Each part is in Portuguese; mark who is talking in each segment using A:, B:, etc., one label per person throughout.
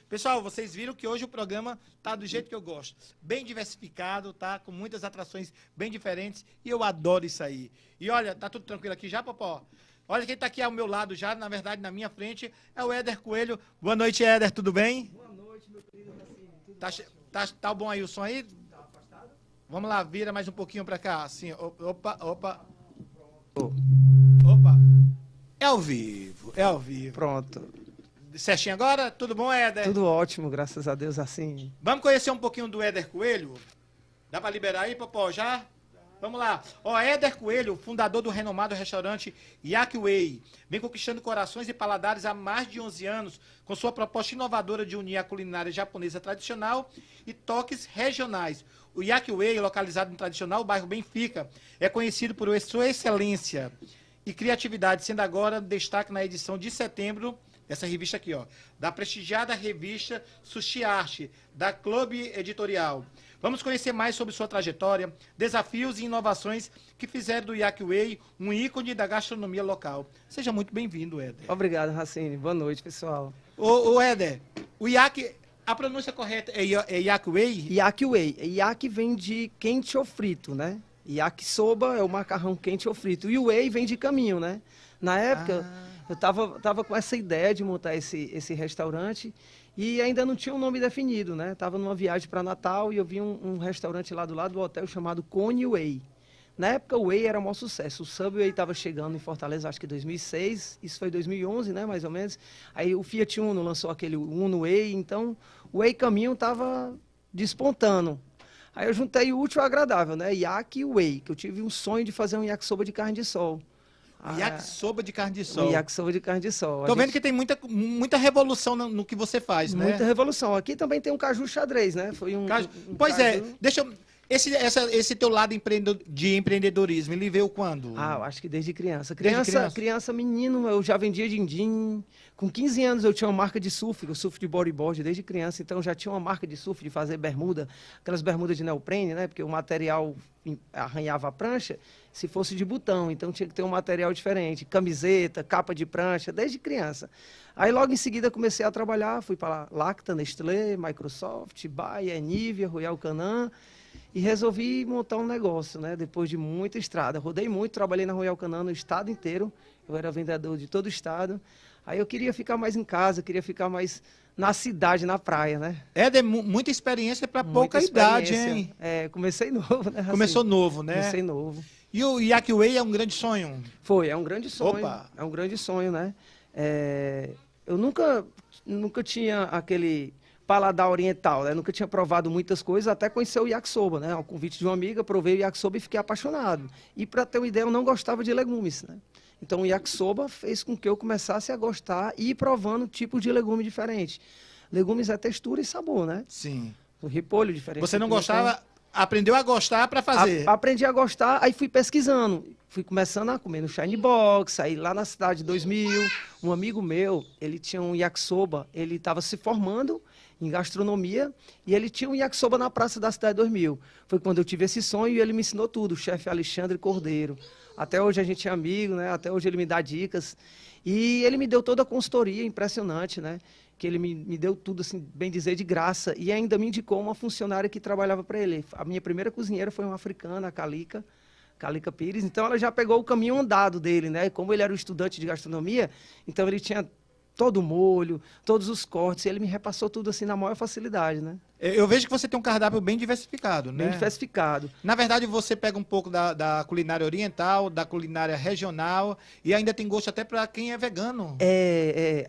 A: Pessoal, vocês viram que hoje o programa tá do jeito que eu gosto. Bem diversificado, tá? Com muitas atrações bem diferentes. E eu adoro isso aí. E olha, tá tudo tranquilo aqui já, Popó? Olha quem tá aqui ao meu lado já, na verdade, na minha frente, é o Éder Coelho. Boa noite, Éder, tudo bem?
B: Boa noite, meu querido Racine.
A: Tá bom aí o som aí?
B: Tá afastado?
A: Vamos lá, vira mais um pouquinho pra cá. Assim, opa. Opa. É ao vivo, é ao vivo.
B: Pronto.
A: Certinho agora? Tudo bom, Éder?
B: Tudo ótimo, graças a Deus, assim.
A: Vamos conhecer um pouquinho do Éder Coelho? Dá pra liberar aí, Popó, já? Vamos lá. Ó, Éder Coelho, fundador do renomado restaurante Yak Way, vem conquistando corações e paladares há mais de 11 anos, com sua proposta inovadora de unir a culinária japonesa tradicional e toques regionais. O Yak Way, localizado no tradicional bairro Benfica, é conhecido por sua excelência e criatividade, sendo agora destaque na edição de setembro, essa revista aqui, ó, da prestigiada revista Sushi Arte, da Clube Editorial. Vamos conhecer mais sobre sua trajetória, desafios e inovações que fizeram do Yak Way um ícone da gastronomia local. Seja muito bem-vindo, Éder.
B: Obrigado, Racine. Boa noite, pessoal.
A: Ô Éder, o Yak, a pronúncia correta é Yak Way?
B: Yak Way. Yak vem de quente ou frito, né? Yakisoba é o macarrão quente ou frito. E o Way vem de caminho, né? Na época, eu tava com essa ideia de montar esse restaurante e ainda não tinha um nome definido, né? Tava numa viagem para Natal e eu vi um restaurante lá do lado do hotel chamado Cone Way. Na época o Way era o maior sucesso. O Subway estava chegando em Fortaleza, acho que em 2006. Isso foi 2011, né, mais ou menos. Aí o Fiat Uno lançou aquele Uno Way, então o Way Caminho estava despontando. Aí eu juntei o útil ao agradável, né? Yak Way, que eu tive um sonho de fazer um yakisoba de carne de sol.
A: Yakisoba de carne de sol.
B: Um yakisoba de carne de sol.
A: Tô vendo que tem muita revolução no que você faz, né?
B: Muita revolução. Aqui também tem um caju xadrez, né? Foi
A: Pois
B: caju...
A: é, deixa eu... Esse teu lado de empreendedorismo, ele veio quando?
B: Ah, eu acho que desde criança.
A: Criança,
B: Menino, eu já vendia din-din. Com 15 anos eu tinha uma marca de surf, eu surfo de bodyboard desde criança, então eu já tinha uma marca de surf, de fazer bermuda, aquelas bermudas de neoprene, né? Porque o material arranhava a prancha se fosse de botão, então tinha que ter um material diferente, camiseta, capa de prancha, desde criança. Aí logo em seguida comecei a trabalhar, fui para Lacta, Nestlé, Microsoft, Bayer, Nivea, Royal Canin, e resolvi montar um negócio, né? Depois de muita estrada. Rodei muito, trabalhei na Royal Canin no estado inteiro. Eu era vendedor de todo o estado. Aí eu queria ficar mais em casa, queria ficar mais na cidade, na praia, né?
A: Muita experiência para pouca idade, hein?
B: É, comecei novo, né?
A: Começou novo, né?
B: Comecei novo.
A: E o Yak Way é um grande sonho?
B: Foi, é um grande sonho.
A: Opa!
B: É um grande sonho, né? Eu nunca tinha aquele paladar oriental, né? Nunca tinha provado muitas coisas, até conhecer o yakisoba, né? Ao convite de uma amiga, provei o yakisoba e fiquei apaixonado. E para ter uma ideia, eu não gostava de legumes, né? Então o yakisoba fez com que eu começasse a gostar e ir provando tipos de legume diferentes. Legumes é textura e sabor, né?
A: Sim.
B: O repolho diferente.
A: Você não gostava, aprendeu a gostar para fazer?
B: Aprendi a gostar, aí fui pesquisando. Fui começando a comer no Shine Box, aí lá na cidade 2000, um amigo meu, ele tinha um yakisoba, ele estava se formando em gastronomia, e ele tinha um yakisoba na praça da cidade 2000. Foi quando eu tive esse sonho e ele me ensinou tudo, o chefe Alexandre Cordeiro. Até hoje a gente é amigo, né? Até hoje ele me dá dicas. E ele me deu toda a consultoria, impressionante, né? Que ele me deu tudo, assim, bem dizer, de graça. E ainda me indicou uma funcionária que trabalhava para ele. A minha primeira cozinheira foi uma africana, a Calica Pires. Então ela já pegou o caminho andado dele, né? Como ele era um estudante de gastronomia, então ele tinha todo o molho, todos os cortes, e ele me repassou tudo assim na maior facilidade, né?
A: Eu vejo que você tem um cardápio bem diversificado, né?
B: Bem diversificado.
A: Na verdade, você pega um pouco da culinária oriental, da culinária regional, e ainda tem gosto até para quem é vegano.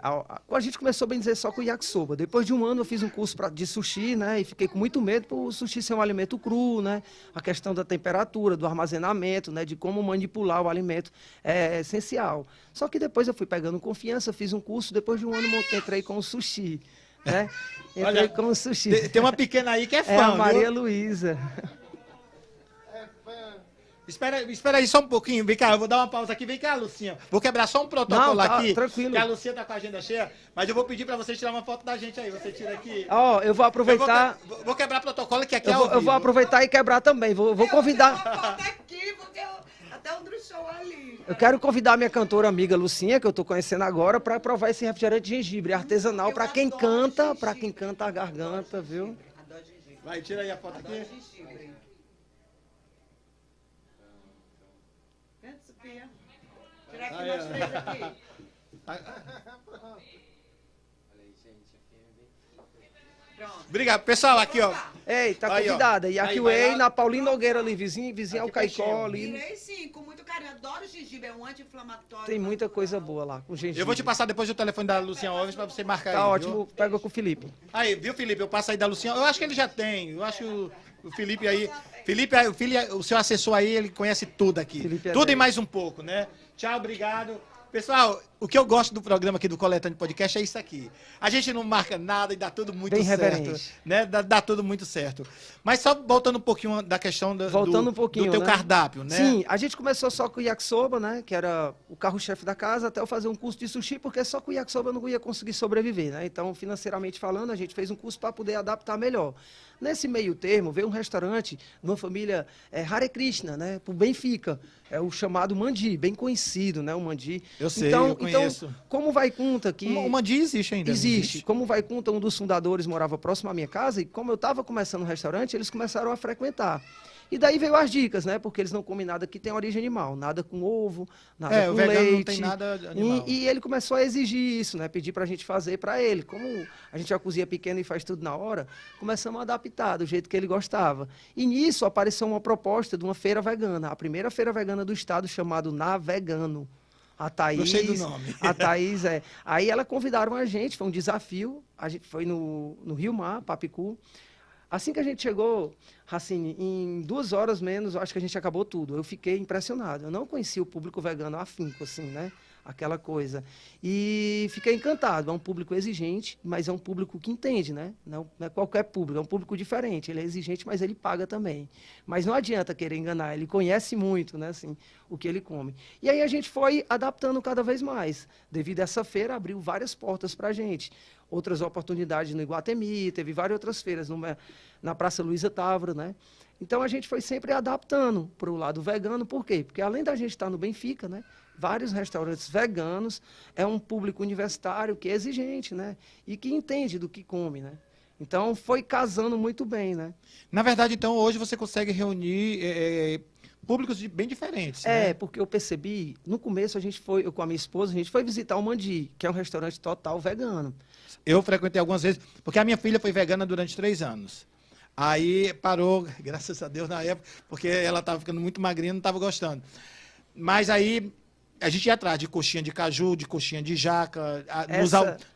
B: A gente começou, bem dizer, só com o yakisoba. Depois de um ano eu fiz um curso de sushi, né? E fiquei com muito medo por o sushi ser um alimento cru, né? A questão da temperatura, do armazenamento, né? De como manipular o alimento é essencial. Só que depois eu fui pegando confiança, fiz um curso, depois de um ano entrei com o sushi. Né? Entrei com o sushi.
A: Tem uma pequena aí que é fã,
B: a Maria
A: viu?
B: Luísa.
A: Espera aí só um pouquinho, vem cá, eu vou dar uma pausa aqui, vem cá, Lucinha. Vou quebrar só um protocolo aqui,
B: tranquilo.
A: Que a Lucinha tá com a agenda cheia, mas eu vou pedir pra você tirar uma foto da gente aí, você tira aqui.
B: Ó, eu vou aproveitar...
A: Vou quebrar protocolo que aqui é ao vivo.
B: Eu vou aproveitar e quebrar também, vou convidar...
C: Eu aqui, porque até o show ali.
B: Eu quero convidar a minha cantora amiga Lucinha, que eu estou conhecendo agora, para provar esse refrigerante de gengibre artesanal para quem canta, a garganta, viu?
C: Adoro gengibre.
A: Vai, tira aí a foto
C: Adoro
A: aqui.
C: gengibre. Vem, Sofia. Tirar aqui nós três aqui. Pronto.
A: Obrigado. Pessoal, aqui, ó.
B: Ei, tá
A: Aí, ó.
B: convidada. E
A: Aí,
B: aqui o
A: vai
B: Ei,
A: lá.
B: na Paulino Nogueira ali, vizinho ao
A: Aqui
B: Caicó
A: pertinho.
B: ali.
C: Tirei sim, com muito carinho. Adoro gengibre, é um anti-inflamatório.
B: Tem muita
C: natural.
B: coisa boa lá com gengibre.
A: Eu vou te passar depois o telefone da Luciana Alves para você marcar
B: Tá
A: aí.
B: ótimo,
A: Viu?
B: pega com o Felipe.
A: Aí, viu, Felipe? Eu passo aí da Luciana. Eu acho que ele já tem. Eu acho o Felipe aí. Felipe, o seu assessor aí, ele conhece tudo aqui.
B: Felipe é
A: Tudo e
B: dez.
A: mais um pouco, né? Tchau, obrigado. Pessoal, o que eu gosto do programa aqui do Coletâneo Podcast é isso aqui. A gente não marca nada e dá tudo muito
B: Bem
A: certo.
B: reverente.
A: Né? Dá tudo muito certo. Mas só voltando um pouquinho da questão
B: Voltando um pouquinho,
A: do teu
B: né?
A: cardápio, né?
B: Sim, a gente começou só com o yakisoba, né? Que era o carro-chefe da casa, até eu fazer um curso de sushi, porque só com o yakisoba eu não ia conseguir sobreviver, né? Então, financeiramente falando, a gente fez um curso para poder adaptar melhor. Nesse meio termo, veio um restaurante de uma família Hare Krishna, né? Por Benfica. É o chamado Mandi, bem conhecido, né? O Mandi.
A: Eu sei, eu conheço.
B: Então, como vai conta que...
A: O Mandi existe ainda. não
B: Existe. Como vai conta, um dos fundadores morava próximo à minha casa e como eu estava começando o restaurante, eles começaram a frequentar. E daí veio as dicas, né? Porque eles não comem nada que tem origem animal, nada com ovo, nada com
A: o vegano
B: leite.
A: não tem nada animal.
B: E ele começou a exigir isso, né? Pedir pra gente fazer para ele. Como a gente já cozinha pequeno e faz tudo na hora, começamos a adaptar do jeito que ele gostava. E nisso apareceu uma proposta de uma feira vegana, a primeira feira vegana do estado, chamado Na Vegano. A Thaís,
A: Gostei do nome.
B: A Thaís, é. Aí ela convidaram a gente, foi um desafio. A gente foi no Rio Mar, Papicu. Assim que a gente chegou, Racine, em 2 horas menos, eu acho que a gente acabou tudo. Eu fiquei impressionado. Eu não conhecia o público vegano afinco, assim, né? Aquela coisa. E fiquei encantado. É um público exigente, mas é um público que entende, né? Não é qualquer público, é um público diferente. Ele é exigente, mas ele paga também. Mas não adianta querer enganar, ele conhece muito, né? Assim, o que ele come. E aí a gente foi adaptando cada vez mais. Devido a essa feira, abriu várias portas para a gente. Outras oportunidades no Iguatemi, teve várias outras feiras na Praça Luiza Távora, né? Então a gente foi sempre adaptando para o lado vegano, por quê? Porque além da gente estar no Benfica, né? Vários restaurantes veganos, é um público universitário que é exigente, né? E que entende do que come, né? Então foi casando muito bem, né?
A: Na verdade, então, hoje você consegue reunir públicos bem diferentes, né?
B: Porque eu percebi, no começo eu com a minha esposa, a gente foi visitar o Mandi, que é um restaurante total vegano.
A: Eu frequentei algumas vezes, porque a minha filha foi vegana durante 3 anos. Aí parou, graças a Deus, na época, porque ela estava ficando muito magrinha, não estava gostando. Mas aí a gente ia atrás de coxinha de caju, de coxinha de jaca,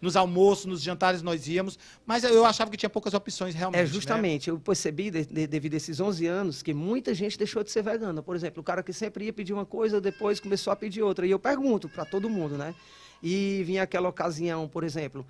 A: nos almoços, nos jantares nós íamos, mas eu achava que tinha poucas opções realmente.
B: Justamente, eu percebi, devido a esses 11 anos, que muita gente deixou de ser vegana. Por exemplo, o cara que sempre ia pedir uma coisa, depois começou a pedir outra. E eu pergunto para todo mundo, né? E vinha aquela ocasião, por exemplo,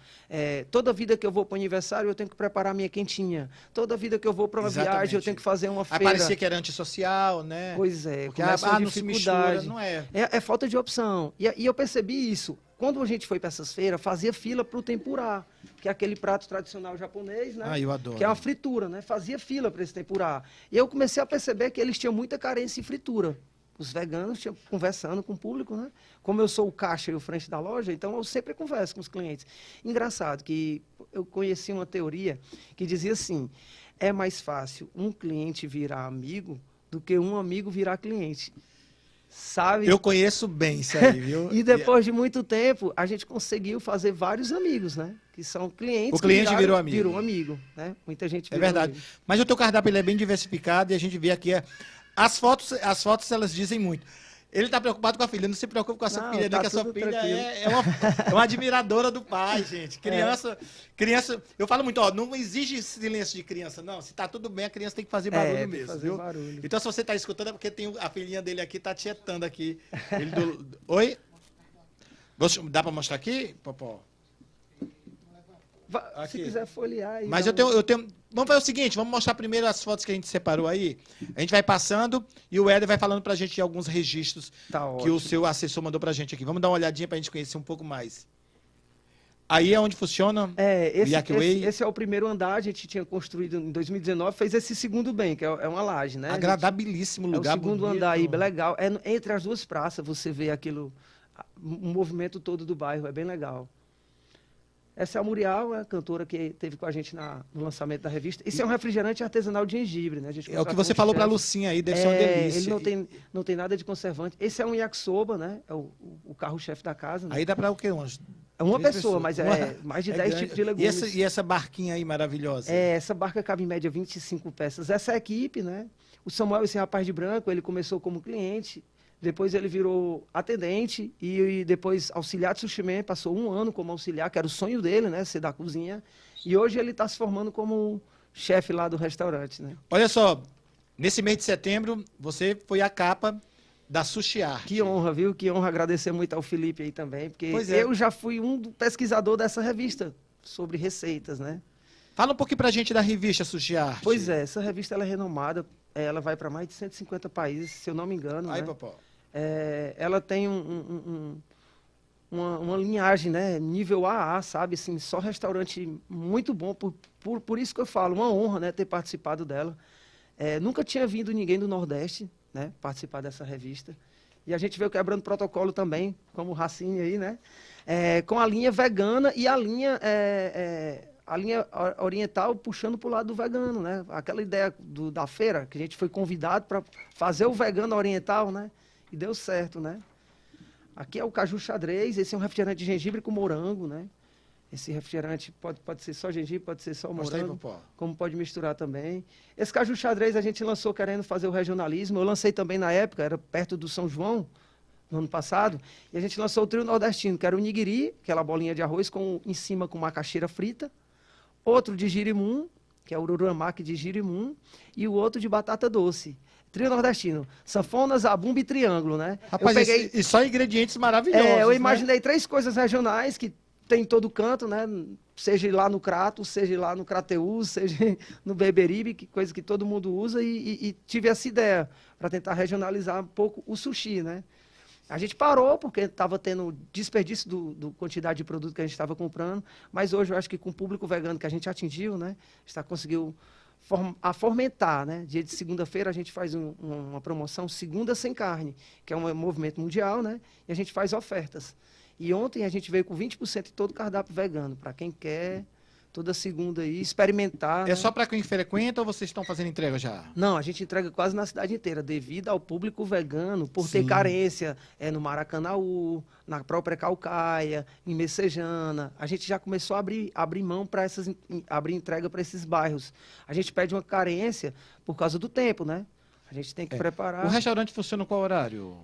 B: toda vida que eu vou para o aniversário, eu tenho que preparar minha quentinha. Toda vida que eu vou para uma viagem, eu tenho que fazer uma feira.
A: Aí parecia que era antissocial, né?
B: Pois é,
A: porque
B: começa a
A: não se mistura, não é.
B: É falta de opção. E eu percebi isso. Quando a gente foi para essas feiras, fazia fila para o tempurá, que é aquele prato tradicional japonês, né?
A: Ah, eu adoro.
B: Que é uma fritura, né? Fazia fila para esse tempurá. E eu comecei a perceber que eles tinham muita carência em fritura. Os veganos tinham conversando com o público, né? Como eu sou o caixa e o frente da loja, então eu sempre converso com os clientes. Engraçado que eu conheci uma teoria que dizia assim: é mais fácil um cliente virar amigo do que um amigo virar cliente. Sabe?
A: Eu conheço bem isso aí, viu?
B: E depois de muito tempo, a gente conseguiu fazer vários amigos, né? Que são clientes.
A: O cliente virou amigo.
B: Virou amigo, né? Muita gente virou
A: verdade.
B: amigo.
A: Mas o teu cardápio ele é bem diversificado e a gente vê aqui as fotos elas dizem muito. Ele está preocupado com a filha, não se preocupe com a sua filha,
B: tá
A: que a sua
B: tudo
A: filha
B: tranquilo.
A: é uma admiradora do pai, gente. Criança, eu falo muito, não exige silêncio de criança, não. Se tá tudo bem, a criança tem que fazer barulho
B: tem que
A: mesmo,
B: fazer
A: viu?
B: barulho.
A: Então, se você está escutando, é porque tem a filhinha dele aqui, tá tietando aqui. Oi? Dá para mostrar aqui, Popó?
B: Se
A: Aqui.
B: quiser folhear aí.
A: Mas
B: dá
A: eu tenho. Vamos fazer o seguinte, vamos mostrar primeiro as fotos que a gente separou aí. A gente vai passando e o Éder vai falando pra gente de alguns registros
B: Tá
A: que
B: ótimo.
A: o seu assessor mandou pra gente aqui. Vamos dar uma olhadinha pra gente conhecer um pouco mais. Aí é onde funciona o Yak Way?
B: Esse é o primeiro andar, a gente tinha construído em 2019, fez esse segundo bem, que é uma laje, né?
A: Agradabilíssimo lugar,
B: é o segundo
A: bonito.
B: andar aí, bem legal. Entre as duas praças, você vê aquilo, o movimento todo do bairro, é bem legal. Essa é a Muriel, a cantora que teve com a gente no lançamento da revista. Isso é um refrigerante artesanal de gengibre, né? A gente
A: É o que
B: contratou
A: você
B: um
A: falou pra
B: chefe.
A: Lucinha aí, deve ser uma delícia.
B: Ele não tem nada de conservante. Esse é um yakisoba, né? É o carro-chefe da casa, né?
A: Aí dá pra o quê? Umas
B: É uma
A: 3
B: pessoa,
A: pessoas.
B: mas é mais de 10
A: grande.
B: tipos de legumes.
A: E essa barquinha aí maravilhosa?
B: Essa barca cabe em média 25 peças. Essa é a equipe, né? O Samuel, esse rapaz de branco, ele começou como cliente, depois ele virou atendente e depois auxiliar de sushi man, passou 1 ano como auxiliar, que era o sonho dele, né? Ser da cozinha. E hoje ele está se formando como chefe lá do restaurante, né?
A: Olha só, nesse mês de setembro, você foi a capa da Sushi Art.
B: Que honra, viu? Que honra, agradecer muito ao Felipe aí também, porque
A: Pois é.
B: eu já fui pesquisador dessa revista sobre receitas, né?
A: Fala um pouquinho pra gente da revista Sushi Art.
B: Pois é, essa revista ela é renomada, ela vai para mais de 150 países, se eu não me engano,
A: Aí,
B: né?
A: Popó.
B: Ela tem uma linhagem, né? Nível AA, sabe? Assim, só restaurante muito bom, por isso que eu falo, uma honra, né? Ter participado dela. Nunca tinha vindo ninguém do Nordeste, né? Participar dessa revista. E a gente veio quebrando protocolo também, como o Racine aí, né? Com a linha vegana e a linha oriental puxando para o lado do vegano, né? Aquela ideia da feira, que a gente foi convidado para fazer o vegano oriental, né? E deu certo, né? Aqui é o caju xadrez, esse é um refrigerante de gengibre com morango, né? Esse refrigerante pode ser só gengibre, pode ser só
A: Mostra aí,
B: morango,
A: Popó.
B: como pode misturar também. Esse caju xadrez a gente lançou querendo fazer o regionalismo. Eu lancei também na época, era perto do São João, no ano passado, e a gente lançou o trio nordestino, que era o nigiri, aquela bolinha de arroz em cima com macaxeira frita, outro de girimum, que é o ururamaque de girimum, e o outro de batata doce. Trio nordestino, sanfona, zabumba e triângulo, né?
A: Rapaz, e só ingredientes maravilhosos,
B: eu
A: né?
B: imaginei 3 coisas regionais que tem em todo canto, né? Seja lá no Crato, seja lá no Crateús, seja no Beberibe, coisa que todo mundo usa, e tive essa ideia para tentar regionalizar um pouco o sushi, né? A gente parou porque estava tendo desperdício do quantidade de produto que a gente estava comprando, mas hoje eu acho que com o público vegano que a gente atingiu, né? Está conseguiu fomentar, né? Dia de segunda-feira a gente faz uma promoção segunda sem carne, que é um movimento mundial, né? E a gente faz ofertas. E ontem a gente veio com 20% de todo o cardápio vegano, para quem quer, toda segunda aí, experimentar.
A: É
B: né?
A: só para quem frequenta ou vocês estão fazendo entrega já?
B: Não, a gente entrega quase na cidade inteira, devido ao público vegano, por ter
A: Sim.
B: carência no Maracanaú, na própria Caucaia, em Messejana. A gente já começou a abrir mão para abrir entrega para esses bairros. A gente pede uma carência por causa do tempo, né? A gente tem que preparar.
A: O restaurante funciona qual horário?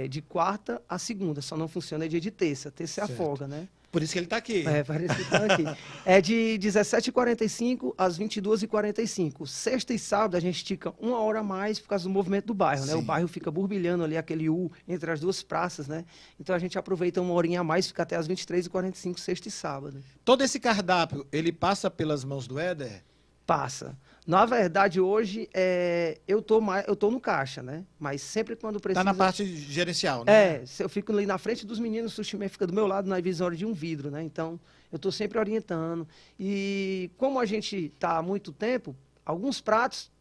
B: De quarta a segunda, só não funciona dia de terça. Terça é a
A: Certo.
B: folga, né?
A: Por isso que ele está aqui.
B: Parece que tá aqui. É de 17h45 às 22h45. Sexta e sábado a gente estica 1 hora a mais por causa do movimento do bairro, né?
A: Sim.
B: O bairro fica burbilhando ali, aquele U entre as duas praças, né? Então a gente aproveita 1 horinha a mais, fica até às 23h45, sexta e sábado.
A: Todo esse cardápio, ele passa pelas mãos do Éder?
B: Passa. Na verdade, hoje, eu tô no caixa, né? Mas sempre quando precisa...
A: Está na parte gerencial, né?
B: Se eu fico ali na frente dos meninos, o sushi man fica do meu lado na visória de um vidro, né? Então, eu estou sempre orientando. E como a gente está há muito tempo, alguns pratos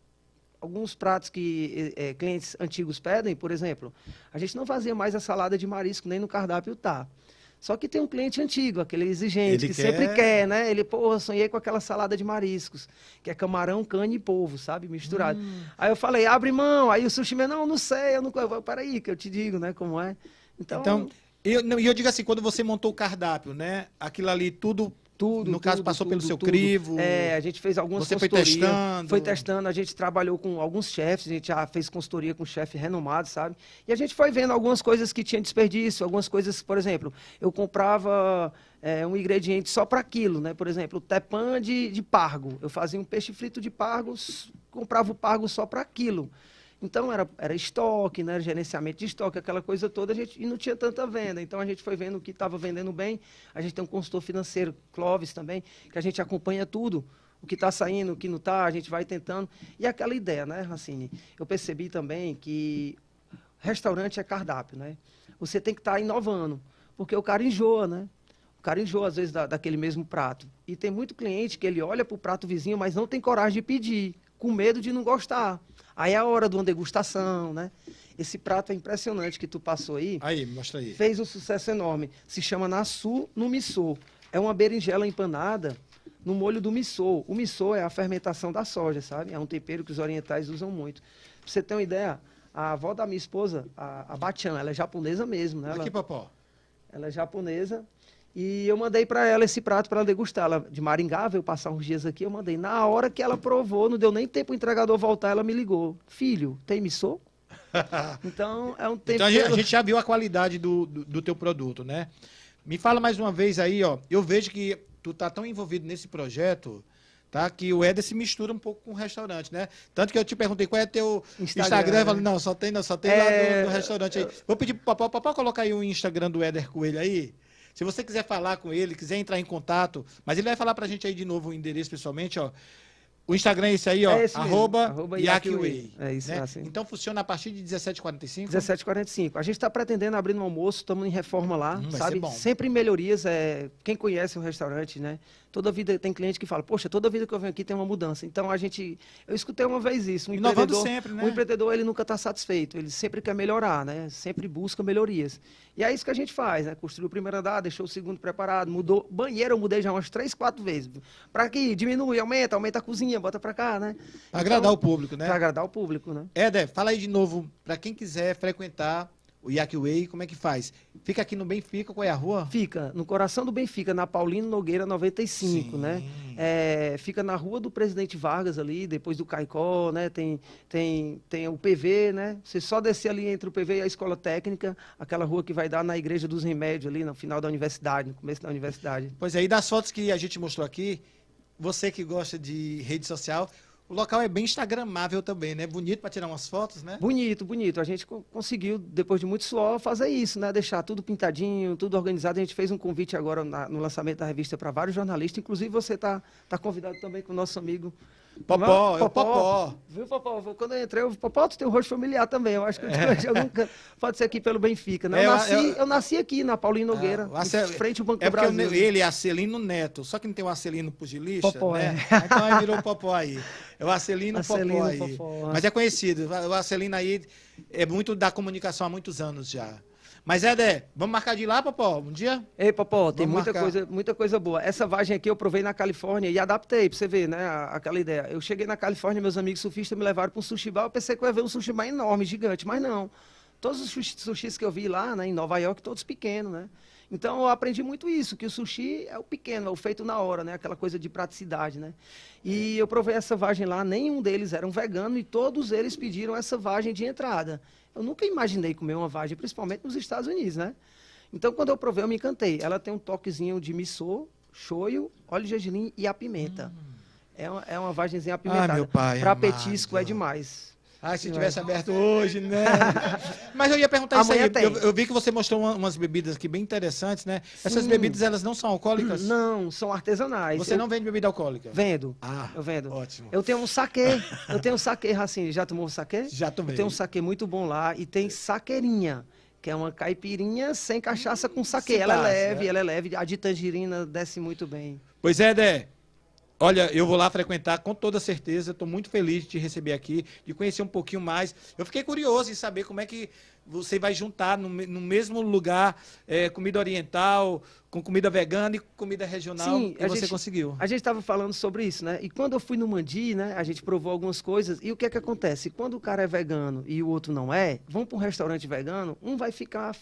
B: que clientes antigos pedem, por exemplo, a gente não fazia mais a salada de marisco, nem no cardápio tá. Só que tem um cliente antigo, aquele exigente,
A: Ele
B: que sempre quer, né? Ele, sonhei com aquela salada de mariscos, que é camarão, cane e polvo, sabe? Misturado. Aí eu falei, abre mão. Aí o sushi man, não sei, eu não... Peraí, que eu te digo, né, como é. Então
A: eu digo assim, quando você montou o cardápio, né? Aquilo ali, tudo no caso, passou pelo seu crivo.
B: A gente fez algumas
A: Você foi
B: consultorias.
A: testando?
B: Foi testando, a gente trabalhou com alguns chefes, a gente já fez consultoria com chefe renomado, sabe? E a gente foi vendo algumas coisas que tinha desperdício, algumas coisas, por exemplo, eu comprava um ingrediente só para aquilo, né? Por exemplo, o tepã de pargo. Eu fazia um peixe frito de pargo, comprava o pargo só para aquilo. Então, era estoque, né? Gerenciamento de estoque, aquela coisa toda, e não tinha tanta venda. Então, a gente foi vendo o que estava vendendo bem. A gente tem um consultor financeiro, Clóvis também, que a gente acompanha tudo, o que está saindo, o que não está, a gente vai tentando. E aquela ideia, né, Racine? Eu percebi também que restaurante é cardápio, né? Você tem que estar inovando, porque o cara enjoa, né? O cara enjoa, às vezes, daquele mesmo prato. E tem muito cliente que ele olha para o prato vizinho, mas não tem coragem de pedir, com medo de não gostar. Aí é a hora de uma degustação, né? Esse prato é impressionante que tu passou aí.
A: Aí, mostra aí.
B: Fez um sucesso enorme. Se chama Nassu no Missô. É uma berinjela empanada no molho do missô. O missô é a fermentação da soja, sabe? É um tempero que os orientais usam muito. Pra você ter uma ideia, a avó da minha esposa, a Bachan, ela é japonesa mesmo, né?
A: Aqui, Popó.
B: Ela é japonesa. E eu mandei para ela esse prato para ela degustar. Ela de Maringá, veio passar uns dias aqui, eu mandei. Na hora que ela provou, não deu nem tempo o entregador voltar, ela me ligou. Filho, tem missô? Então, é um tempero...
A: Então a gente já viu a qualidade do teu produto, né? Me fala mais uma vez aí, ó. Eu vejo que tu tá tão envolvido nesse projeto, tá? Que o Éder se mistura um pouco com o restaurante, né? Tanto que eu te perguntei qual é teu Instagram. Eu falei, não, só tem lá no restaurante aí. Vou pedir pro Papá colocar aí o Instagram do Éder Coelho aí. Se você quiser falar com ele, quiser entrar em contato, mas ele vai falar pra gente aí de novo o endereço pessoalmente, ó. O Instagram é esse aí, ó, arroba Yakiway.
B: É isso,
A: né?
B: assim.
A: Então funciona a partir de 17h45?
B: 17h45. A gente está pretendendo abrir no almoço, estamos em reforma lá,
A: vai
B: sabe?
A: ser bom.
B: Sempre em melhorias. Quem conhece o restaurante, né? Toda vida tem cliente que fala, poxa, toda vida que eu venho aqui tem uma mudança. Então eu escutei uma vez isso.
A: Inovando sempre, né?
B: O empreendedor, ele nunca está satisfeito, ele sempre quer melhorar, né? Sempre busca melhorias. E é isso que a gente faz, né? Construiu o primeiro andar, deixou o segundo preparado, mudou. Banheiro eu mudei já umas 3, 4 vezes. Para que diminui, aumenta a cozinha, bota para cá, né?
A: Pra agradar o público, né?
B: Para agradar o público, né?
A: Éder, fala aí de novo, para quem quiser frequentar o Yakiway, como é que faz? Fica aqui no Benfica, qual é a rua?
B: Fica no coração do Benfica, na Paulino Nogueira 95,
A: Sim.
B: né? Fica na rua do Presidente Vargas ali, depois do Caicó, né? Tem o PV, né? Você só descer ali entre o PV e a Escola Técnica, aquela rua que vai dar na Igreja dos Remédios ali, no final da universidade, no começo da universidade.
A: Pois é, e das fotos que a gente mostrou aqui, você que gosta de rede social, o local é bem instagramável também, né? Bonito para tirar umas fotos, né?
B: Bonito, bonito. A gente conseguiu, depois de muito suor, fazer isso, né? Deixar tudo pintadinho, tudo organizado. A gente fez um convite agora no lançamento da revista para vários jornalistas. Inclusive, você tá convidado também com o nosso amigo
A: Popó, é o Popó.
B: Viu, Popó? Quando eu entrei, Popó, tu tem um rosto familiar também. Eu acho que eu te conheci algum canto. Pode ser aqui pelo Benfica, né? Eu nasci aqui, na Paulino Nogueira, em frente ao Banco do Brasil.
A: Porque ele é Acelino Neto, só que não tem o Acelino pugilista,
B: Popó,
A: né? Então aí virou Popó aí. É o Acelino Popó aí.
B: Popó.
A: Mas é conhecido. O Acelino aí é muito da comunicação há muitos anos já. Mas, Éder, vamos marcar de ir lá, Popó, um dia?
B: Ei, Popó, tem
A: Vamos
B: muita coisa boa. Essa vagem aqui eu provei na Califórnia e adaptei, pra você ver, né, aquela ideia. Eu cheguei na Califórnia, meus amigos surfistas me levaram para um sushi bar, eu pensei que eu ia ver um sushi bar enorme, gigante, mas não. Todos os sushis que eu vi lá, né, em Nova York, todos pequenos, né? Então eu aprendi muito isso, que o sushi é o pequeno, é o feito na hora, né? Aquela coisa de praticidade, né? E eu provei essa vagem lá, nenhum deles era um vegano e todos eles pediram essa vagem de entrada. Eu nunca imaginei comer uma vagem, principalmente nos Estados Unidos, né? Então quando eu provei, eu me encantei. Ela tem um toquezinho de missô, shoyu, óleo de gergelim e a pimenta. É uma vagenzinha apimentada.
A: meu pai
B: Para
A: amado.
B: petisco é demais.
A: Ah, se tivesse aberto hoje, né? Mas eu ia perguntar isso
B: Amanhã
A: aí.
B: tem.
A: Eu vi que você mostrou umas bebidas aqui bem interessantes, né? Essas
B: Sim.
A: bebidas, elas não são alcoólicas?
B: Não, são artesanais.
A: Você não vende bebida alcoólica?
B: Vendo.
A: Ah,
B: Eu vendo.
A: ótimo.
B: Eu tenho um saquê. Eu tenho um saquê, Racine. Já tomou um saquê?
A: Já tomei.
B: Eu tenho um saquê muito bom lá. E tem saqueirinha, que é uma caipirinha sem cachaça com saquê.
A: Se
B: Ela
A: passa,
B: é leve. A de tangerina desce muito bem.
A: Pois é, Dé. Olha, eu vou lá frequentar com toda certeza. Estou muito feliz de te receber aqui, de conhecer um pouquinho mais. Eu fiquei curioso em saber como é que você vai juntar no mesmo lugar comida oriental, com comida vegana e comida regional.
B: Sim,
A: e você conseguiu.
B: A gente estava falando sobre isso, né? E quando eu fui no Mandi, né? A gente provou algumas coisas. E o que é que acontece? Quando o cara é vegano e o outro não é, vão para um restaurante vegano, um vai ficar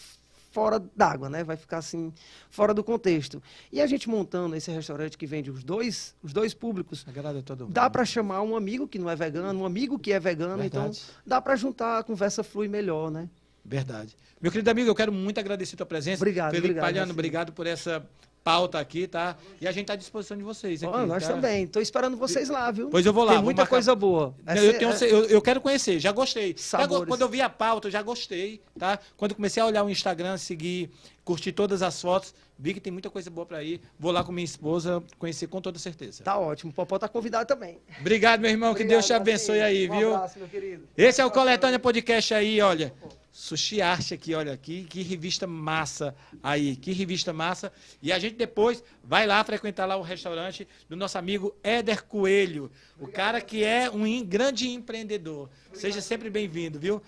B: fora d'água, né? Vai ficar assim, fora do contexto. E a gente montando esse restaurante que vende os dois públicos,
A: Agrada todo mundo.
B: dá para chamar um amigo que não é vegano, um amigo que é vegano,
A: Verdade.
B: então dá para juntar, a conversa flui melhor, né?
A: Verdade. Meu querido amigo, eu quero muito agradecer a tua presença.
B: Obrigado,
A: Felipe
B: obrigado,
A: Palhano,
B: Racine.
A: obrigado por essa pauta aqui, tá? E a gente está à disposição de vocês aqui.
B: Ó, nós
A: tá?
B: também. Estou esperando vocês lá, viu?
A: Pois eu vou lá.
B: Tem
A: vou
B: muita
A: marcar.
B: coisa boa.
A: Eu quero conhecer, já gostei.
B: Sabores.
A: Quando eu vi a pauta, eu já gostei, tá? Quando eu comecei a olhar o Instagram, seguir, curtir todas as fotos, vi que tem muita coisa boa para ir. Vou lá com minha esposa, conhecer com toda certeza.
B: Tá ótimo. O Popó tá convidado também.
A: Obrigado, meu irmão. Que Deus te abençoe aí, viu?
B: Um abraço, meu querido.
A: Esse é o Coletânea Podcast aí, olha. Sushi Arte aqui, olha aqui, que revista massa aí, que revista massa. E a gente depois vai lá frequentar lá o restaurante do nosso amigo Éder Coelho, o cara que é um grande empreendedor. Seja sempre bem-vindo, viu?